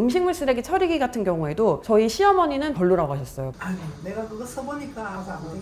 음식물 쓰레기 처리기 같은 경우에도 저희 시어머니는 별로라고 하셨어요. 아니, 내가 그거 써보니까 아주 안 돼.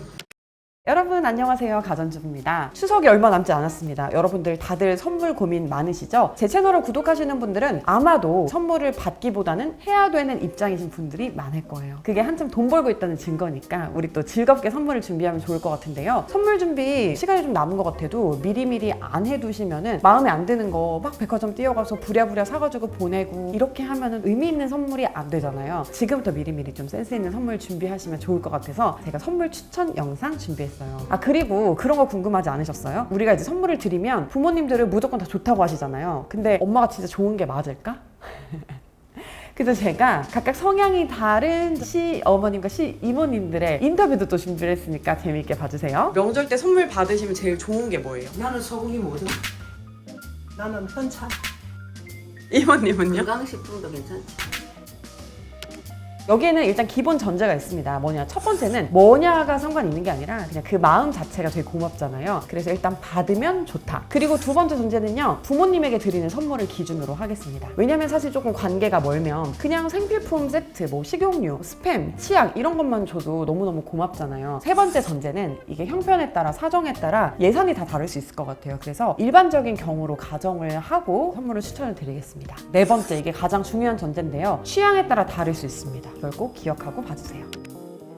여러분 안녕하세요, 가전주부입니다. 추석이 얼마 남지 않았습니다. 여러분들 다들 선물 고민 많으시죠? 제 채널을 구독하시는 분들은 아마도 선물을 받기보다는 해야 되는 입장이신 분들이 많을 거예요. 그게 한참 돈 벌고 있다는 증거니까 우리 또 즐겁게 선물을 준비하면 좋을 것 같은데요. 선물 준비 시간이 좀 남은 것 같아도 미리미리 안 해두시면은 마음에 안 드는 거 막 백화점 뛰어가서 부랴부랴 사가지고 보내고 이렇게 하면은 의미 있는 선물이 안 되잖아요. 지금부터 미리미리 좀 센스 있는 선물 준비하시면 좋을 것 같아서 제가 선물 추천 영상 준비했어요. 아, 그리고 그런 거 궁금하지 않으셨어요? 우리가 이제 선물을 드리면 부모님들은 무조건 다 좋다고 하시잖아요. 근데 엄마가 진짜 좋은 게 맞을까? 그래서 제가 각각 성향이 다른 시어머님과 시이모님들의 인터뷰도 또 준비를 했으니까 재미있게 봐주세요. 명절 때 선물 받으시면 제일 좋은 게 뭐예요? 나는 소고기 뭐든. 나는 현차. 이모님은요? 건강식품도 괜찮지. 여기에는 일단 기본 전제가 있습니다. 뭐냐, 첫 번째는 뭐냐가 상관 있는 게 아니라 그냥 그 마음 자체가 되게 고맙잖아요. 그래서 일단 받으면 좋다. 그리고 두 번째 전제는요, 부모님에게 드리는 선물을 기준으로 하겠습니다. 왜냐면 사실 조금 관계가 멀면 그냥 생필품 세트, 뭐 식용유, 스팸, 치약 이런 것만 줘도 너무너무 고맙잖아요. 세 번째 전제는 이게 형편에 따라, 사정에 따라 예산이 다 다를 수 있을 것 같아요. 그래서 일반적인 경우로 가정을 하고 선물을 추천을 드리겠습니다. 네 번째, 이게 가장 중요한 전제인데요, 취향에 따라 다를 수 있습니다. 그걸 꼭 기억하고 봐주세요.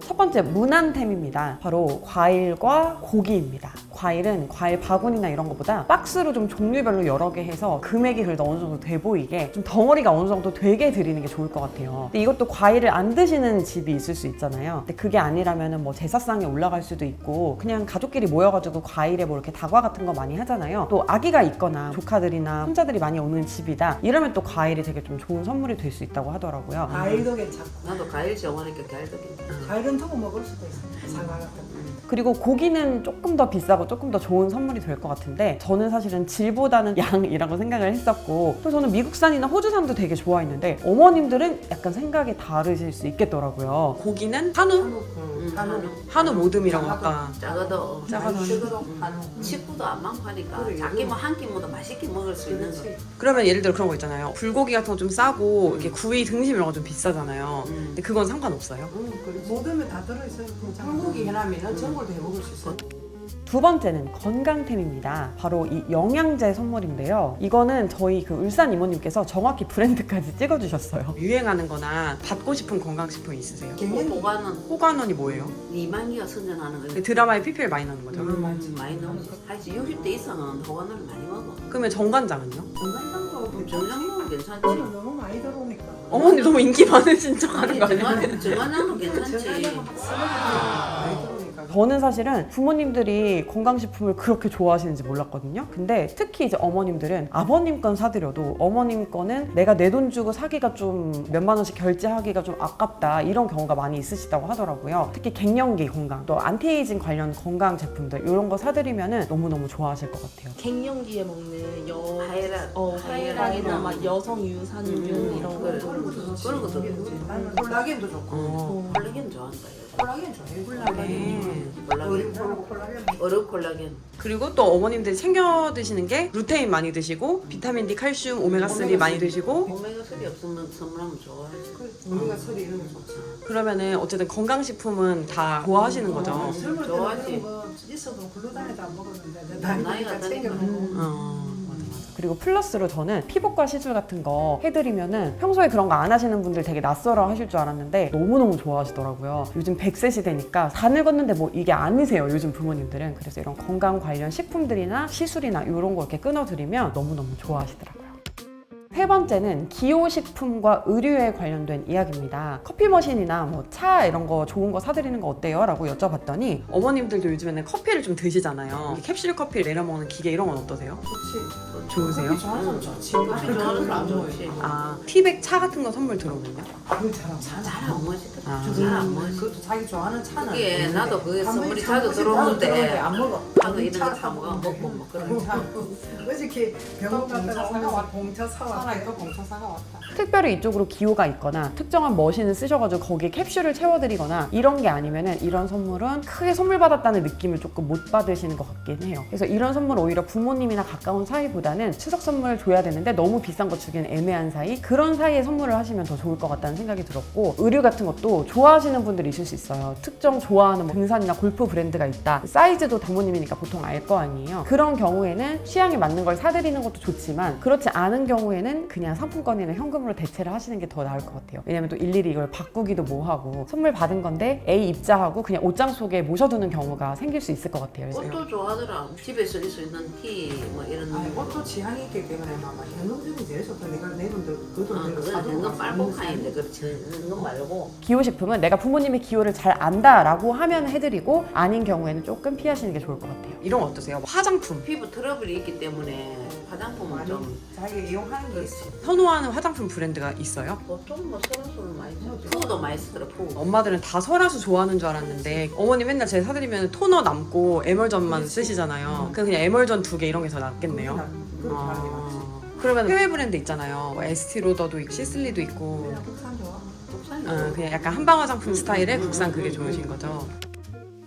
첫 번째, 무난템입니다. 바로 과일과 고기입니다. 과일은 과일 바구니나 이런 것보다 박스로 좀 종류별로 여러 개 해서 금액이 그래도 어느 정도 돼 보이게 좀 덩어리가 어느 정도 되게 드리는 게 좋을 것 같아요. 근데 이것도 과일을 안 드시는 집이 있을 수 있잖아요. 근데 그게 아니라면은 뭐 제사상에 올라갈 수도 있고 그냥 가족끼리 모여가지고 과일에 뭐 이렇게 다과 같은 거 많이 하잖아요. 또 아기가 있거나 조카들이나 손자들이 많이 오는 집이다 이러면 또 과일이 되게 좀 좋은 선물이 될 수 있다고 하더라고요. 과일도 괜찮고. 나도 과일 좋아하니까 과일도 괜찮아. 과일은 두고 먹을 수도 있어. 사과 같은 거. 그리고 고기는 조금 더 비싸고 조금 더 좋은 선물이 될 것 같은데 저는 사실은 질보다는 양이라고 생각을 했었고 또 저는 미국산이나 호주산도 되게 좋아했는데 어머님들은 약간 생각이 다르실 수 있겠더라고요. 고기는 한우? 한우 모듬이라고 아까 작아도 작아도 한우. 식구도 안 많고 하니까 그래, 작게 뭐 한 끼보다 맛있게 먹을 수 있는 거. 그러면 예를 들어 그런 거 있잖아요. 불고기 같은 거 좀 싸고 이렇게 구이 등심 이런 거 좀 비싸잖아요. 근데 그건 상관없어요? 모듬에 다 들어있어요. 불고기 해놔면 전골도 해 먹을 수 있어. 두 번째는 건강템입니다. 바로 이 영양제 선물인데요. 이거는 저희 그 울산 이모님께서 정확히 브랜드까지 찍어주셨어요. 유행하는 거나 받고 싶은 건강식품 있으세요? 보관은 호관원이 뭐예요? 이만기가 선전하는 거. 그 드라마에 PPL 많이 나오는 거죠? 많이 넣어. 하지 60대 이상은 보관을 많이 먹어. 그러면 정관장은요? 건강상도 정량용은 괜찮지. 그거는 너무 많이 들어오니까. 어머니 너무 인기 많으신 척 하는 아니 거 아니에요? 정관장도 괜찮지. 많이 들어오니까. 저는 사실은 부모님들이 건강식품을 그렇게 좋아하시는지 몰랐거든요. 근데 특히 이제 어머님들은 아버님 건 사드려도 어머님 거는 내가 내 돈 주고 사기가 좀 몇만 원씩 결제하기가 좀 아깝다 이런 경우가 많이 있으시다고 하더라고요. 특히 갱년기 건강, 또 안티에이징 관련 건강 제품들 이런 거 사드리면은 너무너무 좋아하실 것 같아요. 갱년기에 먹는 하이락이나 하이락이나 막 여성 유산균 이런 거. 그런 것도 나는 콜라겐도 좋고. 콜라겐 좋아한다. 콜라겐 좋아해. 콜라겐. 어른 콜라겐. 그리고 또 어머님들이 챙겨 드시는 게 루테인 많이 드시고 비타민 D, 칼슘, 오메가3 많이 드시고 오메가3 없으면 선물하면 좋아하지. 우리가 서리 이런 거 좋지. 그러면은 어쨌든 건강식품은 다 좋아하시는 거죠? 젊을 좋아하지. 때는 뭐 있어도 글루단에도 안 먹었는데 내 나이가 나이가 챙겨 드니까. 먹고. 그리고 플러스로 저는 피부과 시술 같은 거 해드리면은 평소에 그런 거 안 하시는 분들 되게 낯설어 하실 줄 알았는데 너무너무 좋아하시더라고요. 요즘 100세 시대니까 다 늙었는데 뭐 이게 아니세요, 요즘 부모님들은. 그래서 이런 건강 관련 식품들이나 시술이나 이런 거 이렇게 끊어드리면 너무너무 좋아하시더라고요. 세 번째는 기호식품과 의류에 관련된 이야기입니다. 커피 머신이나 뭐 차 이런 거 좋은 거 사드리는 거 어때요? 라고 여쭤봤더니 어머님들도 요즘에는 커피를 좀 드시잖아요. 캡슐 커피 내려 먹는 기계 이런 건 어떠세요? 좋지. 좋으세요? 커피 좋아하는 사람 좋지. 커피 좋아하는 사람 좋지. 아, 티백 차 같은 거 선물 들어오면요? 그걸 잘안 잘안 먹지. 아. 잘안 먹지. 그것도 자기 좋아하는 차는. 그게 나도 그게 한 번에 선물이 차 자주 먹지. 들어오는데 안 먹어. 나도 이런 거 사 먹어. 먹고 뭐 그런 거. 어저께 병원 갔다가 오늘 공차 사왔대. 살아있고 공차사가 왔다. 특별히 이쪽으로 기호가 있거나 특정한 머신을 쓰셔가지고 거기에 캡슐을 채워드리거나 이런 게 아니면은 이런 선물은 크게 선물 받았다는 느낌을 조금 못 받으시는 것 같긴 해요. 그래서 이런 선물 오히려 부모님이나 가까운 사이보다는 추석 선물을 줘야 되는데 너무 비싼 거 주기는 애매한 사이, 그런 사이에 선물을 하시면 더 좋을 것 같다는 생각이 들었고, 의류 같은 것도 좋아하시는 분들이 있을 수 있어요. 특정 좋아하는 뭐 등산이나 골프 브랜드가 있다, 사이즈도 부모님이니까 보통 알 거 아니에요. 그런 경우에는 취향에 맞는 걸 사드리는 것도 좋지만, 그렇지 않은 경우에는 그냥 상품권이나 현금으로 대체를 하시는 게 더 나을 것 같아요. 왜냐면 또 일일이 이걸 바꾸기도 뭐하고, 선물 받은 건데 A 입자하고 그냥 옷장 속에 모셔두는 경우가 생길 수 있을 것 같아요. 그래서 옷도 좋아하더라. 집에 쓸 수 있는 티 뭐 이런 아니 거. 옷도 지향이 있기 때문에 아마 현금들이 제일 좋다. 내가 내 돈들 그 돈 내고 그건 사도 현금 빨복하인데 그렇지. 현금 말고. 기호식품은 내가 부모님의 기호를 잘 안다라고 하면 해드리고, 아닌 경우에는 조금 피하시는 게 좋을 것 같아요. 이런 거 어떠세요? 화장품 피부 트러블이 있기 때문에 화장품은 많이 좀 자기가 이용하는 게 있어. 선호하는 화장품 브랜드가 있어요? 보통 뭐 설화수를 많이 쓰지. 푸도 많이 쓰더라. 푸. 엄마들은 다 설화수 좋아하는 줄 알았는데, 어머니 맨날 제가 사드리면 토너 남고 에멀전만 쓰시잖아요. 그냥 에멀전 2개 이런 게 더 낫겠네요. 그렇게 하는 게 낫지. 그러면 해외 브랜드 있잖아요. 뭐 에스티로더도 있고 시슬리도 있고, 그냥 국산 좋아. 국산이 그냥 약간 한방 화장품 스타일의 국산, 그게 좋으신 거죠.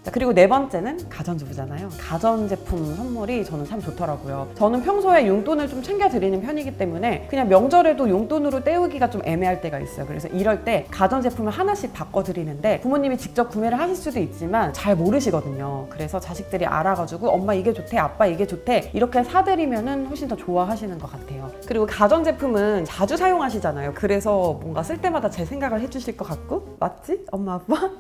자, 그리고 네 번째는 가전주부잖아요. 가전제품 선물이 저는 참 좋더라고요. 저는 평소에 용돈을 좀 챙겨드리는 편이기 때문에 그냥 명절에도 용돈으로 때우기가 좀 애매할 때가 있어요. 그래서 이럴 때 가전제품을 하나씩 바꿔드리는데, 부모님이 직접 구매를 하실 수도 있지만 잘 모르시거든요. 그래서 자식들이 알아가지고 엄마 이게 좋대, 아빠 이게 좋대, 이렇게 사드리면은 훨씬 더 좋아하시는 것 같아요. 그리고 가전제품은 자주 사용하시잖아요. 그래서 뭔가 쓸 때마다 제 생각을 해주실 것 같고, 맞지? 엄마, 아빠?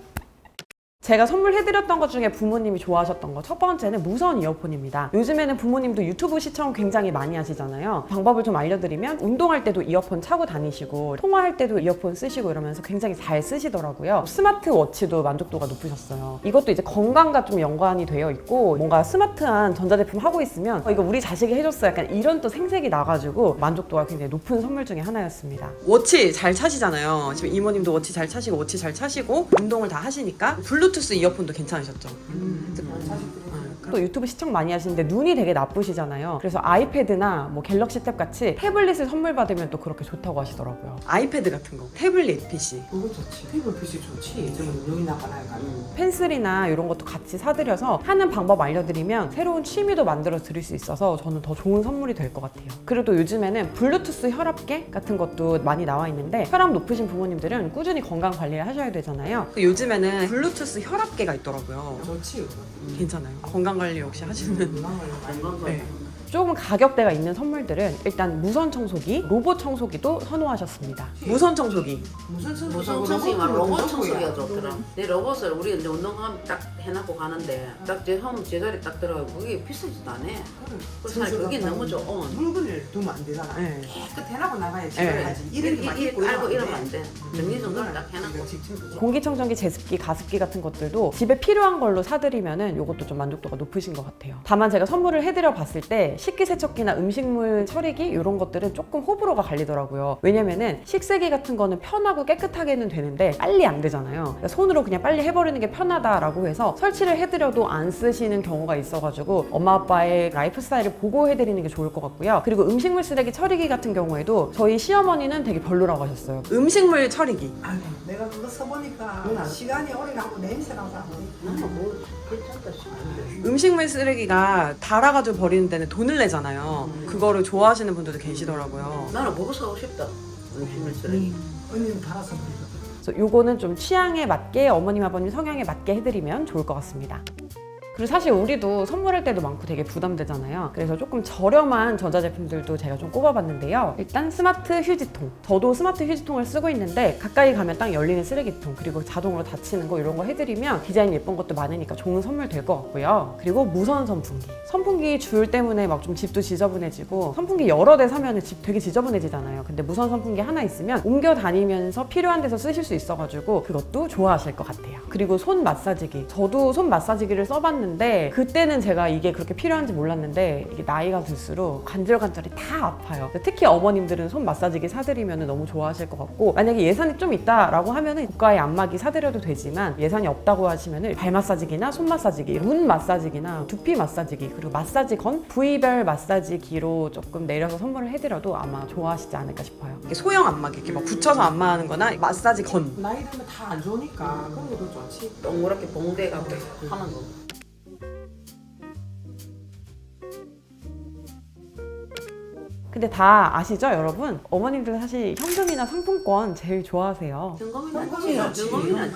제가 선물해드렸던 것 중에 부모님이 좋아하셨던 거, 첫 번째는 무선 이어폰입니다. 요즘에는 부모님도 유튜브 시청 굉장히 많이 하시잖아요. 방법을 좀 알려드리면, 운동할 때도 이어폰 차고 다니시고 통화할 때도 이어폰 쓰시고 이러면서 굉장히 잘 쓰시더라고요. 스마트워치도 만족도가 높으셨어요. 이것도 이제 건강과 좀 연관이 되어 있고, 뭔가 스마트한 전자제품 하고 있으면 이거 우리 자식이 해줬어, 약간 이런 또 생색이 나가지고 만족도가 굉장히 높은 선물 중에 하나였습니다. 워치 잘 차시잖아요. 지금 이모님도 워치 잘 차시고 워치 잘 차시고 운동을 다 하시니까 블루투스 이어폰도 괜찮으셨죠? 또 유튜브 시청 많이 하시는데 눈이 되게 나쁘시잖아요. 그래서 아이패드나 뭐 갤럭시 탭 같이 태블릿을 선물 받으면 또 그렇게 좋다고 하시더라고요. 아이패드 같은 거, 태블릿 PC, 그거 좋지. 피부 빛이 좋지. 좀 눈이 나가나요? 펜슬이나 이런 것도 같이 사드려서 하는 방법 알려드리면 새로운 취미도 만들어 드릴 수 있어서 저는 더 좋은 선물이 될 것 같아요. 그리고 또 요즘에는 블루투스 혈압계 같은 것도 많이 나와 있는데, 혈압 높으신 부모님들은 꾸준히 건강 관리를 하셔야 되잖아요. 요즘에는 블루투스 혈압계가 있더라고요. 좋지. 그거. 괜찮아요. 건강 관리 역시 하시는. 건강 네. 조금 가격대가 있는 선물들은 일단 무선 청소기, 로봇 청소기도 선호하셨습니다. 무선 청소기. 무슨 무슨 청소기가 로봇 청소기가 좋더라. 내 로봇을 우리 이제 운동하면 딱 해놓고 가는데 딱 제자리 딱 들어가고 그게 비싸지도 않아. 그래서 사실 그게 너무 좋아. 물건을 두면 안 되잖아. 네. 깨끗 해놓고 나가야지. 네. 하지. 이렇게 막 입고 알고 이러면 안 돼. 정리정돈을 딱 해놓고. 공기청정기, 제습기, 가습기 같은 것들도 집에 필요한 걸로 사드리면은 이것도 좀 만족도가 높으신 것 같아요. 다만 제가 선물을 해드려 봤을 때 식기세척기나 음식물 처리기 이런 것들은 조금 호불호가 갈리더라고요. 왜냐면은 식세기 같은 거는 편하고 깨끗하게는 되는데 빨리 안 되잖아요. 그러니까 손으로 그냥 빨리 해버리는 게 편하다라고 해서 설치를 해드려도 안 쓰시는 경우가 있어가지고 엄마 아빠의 라이프 스타일을 보고 해드리는 게 좋을 것 같고요. 그리고 음식물 쓰레기 처리기 같은 경우에도 저희 시어머니는 되게 별로라고 하셨어요. 음식물 처리기. 아니, 내가 그거 써보니까 시간이 오래 가고 냄새나고 나는 뭐 괜찮다 싶어. 음식물 쓰레기가 달아가지고 버리는 데는 돈을 내잖아요. 그거를 좋아하시는 분들도 계시더라고요. 나는 그거 사고 싶다. 음식물 쓰레기. 언니는 달아서 그래. 그래서 요거는 좀 취향에 맞게, 어머님 아버님 성향에 맞게 해드리면 좋을 것 같습니다. 그리고 사실 우리도 선물할 때도 많고 되게 부담되잖아요. 그래서 조금 저렴한 전자제품들도 제가 좀 꼽아봤는데요. 일단 스마트 휴지통. 저도 스마트 휴지통을 쓰고 있는데 가까이 가면 딱 열리는 쓰레기통, 그리고 자동으로 닫히는 거 이런 거 해드리면 디자인 예쁜 것도 많으니까 좋은 선물 될 것 같고요. 그리고 무선 선풍기. 선풍기 줄 때문에 막 좀 집도 지저분해지고, 선풍기 여러 대 사면 집 되게 지저분해지잖아요. 근데 무선 선풍기 하나 있으면 옮겨 다니면서 필요한 데서 쓰실 수 있어가지고 그것도 좋아하실 것 같아요. 그리고 손 마사지기. 저도 손 마사지기를 써봤는데 했었는데 그때는 제가 이게 그렇게 필요한지 몰랐는데 이게 나이가 들수록 관절이 다 아파요. 특히 어머님들은 손 마사지기 사드리면 너무 좋아하실 것 같고 만약에 예산이 좀 있다라고 하면은 고가의 안마기 사드려도 되지만 예산이 없다고 하시면은 발 마사지기나 손 마사지기, 문 마사지기나 두피 마사지기 그리고 마사지건 부위별 마사지기로 조금 내려서 선물을 해드려도 아마 좋아하시지 않을까 싶어요. 소형 안마기 이렇게 막 붙여서 안마하는 거나 마사지건 나이 들면 다 안 좋으니까 그런 게 더 좋지. 동그랗게 봉대 갖고 하는 거. 근데 다 아시죠 여러분? 어머님들 사실 현금이나 상품권 제일 좋아하세요. 현금이 현금이 낫지. 현금이 낫지.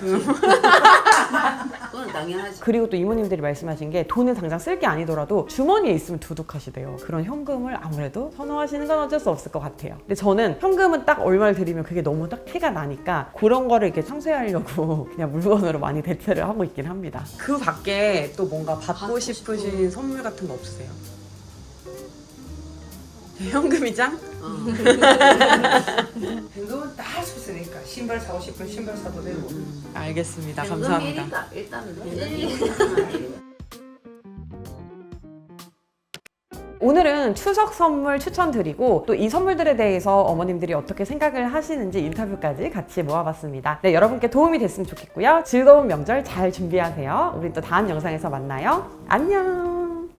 그건 당연하지. 그리고 또 이모님들이 말씀하신 게 돈을 당장 쓸 게 아니더라도 주머니에 있으면 두둑하시대요. 그런 현금을 아무래도 선호하시는 건 어쩔 수 없을 것 같아요. 근데 저는 현금은 딱 얼마를 드리면 그게 너무 딱 티가 나니까 그런 거를 이렇게 상쇄하려고 그냥 물건으로 많이 대체를 하고 있긴 합니다. 그 밖에 또 뭔가 받고 싶으신 선물 같은 거 없으세요? 현금이장? 현금은 다 할 수 있으니까 신발 사고 싶으면 신발 사도 되고. 알겠습니다. 현금 감사합니다. 일단은 오늘은 추석 선물 추천드리고 또 이 선물들에 대해서 어머님들이 어떻게 생각을 하시는지 인터뷰까지 같이 모아봤습니다. 네, 여러분께 도움이 됐으면 좋겠고요. 즐거운 명절 잘 준비하세요. 우리 또 다음 영상에서 만나요. 안녕!